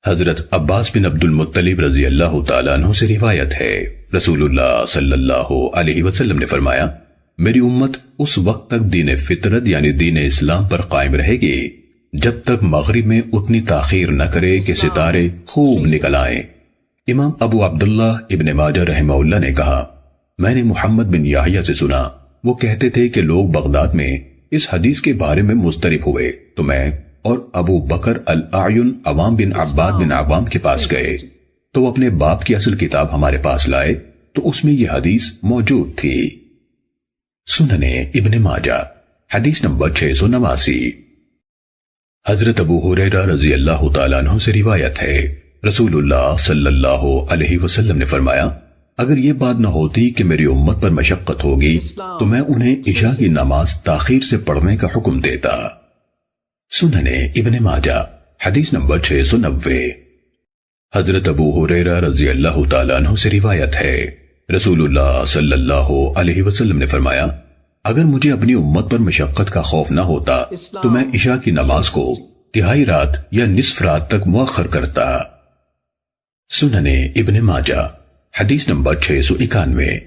حضرت عباس بن عبد المطلب رضی اللہ تعالیٰ عنہ سے روایت ہے، رسول اللہ صلی اللہ علیہ وسلم نے فرمایا، میری امت اس وقت تک دین فطرت یعنی دین اسلام پر قائم رہے گی جب تک مغرب میں اتنی تاخیر نہ کرے کہ ستارے خوب نکل آئیں۔ امام ابو عبداللہ ابن ماجہ رحمہ اللہ نے کہا، میں نے محمد بن یحییٰ سے سنا، وہ کہتے تھے کہ لوگ بغداد میں اس حدیث کے بارے میں مضطرب ہوئے تو میں اور ابو بکر الاعین عوام بن عباد بن عوام کے پاس گئے تو وہ اپنے باپ کی اصل کتاب ہمارے پاس لائے تو اس میں یہ حدیث موجود تھی۔ سننے ابن ماجہ حدیث نمبر 689۔ حضرت ابو ہریرہ رضی اللہ تعالیٰ عنہ سے روایت ہے، رسول اللہ صلی اللہ علیہ وسلم نے فرمایا، اگر یہ بات نہ ہوتی کہ میری امت پر مشقت ہوگی تو میں انہیں عشاء کی نماز تاخیر سے پڑھنے کا حکم دیتا۔ سننے ابن ماجہ حدیث نمبر 690۔ حضرت ابو ہریرہ رضی اللہ تعالیٰ عنہ سے روایت ہے، رسول اللہ صلی اللہ علیہ وسلم نے فرمایا، اگر مجھے اپنی امت پر مشقت کا خوف نہ ہوتا تو میں عشاء کی نماز کو تہائی رات یا نصف رات تک مؤخر کرتا۔ سننے ابن ماجہ حدیث نمبر 691۔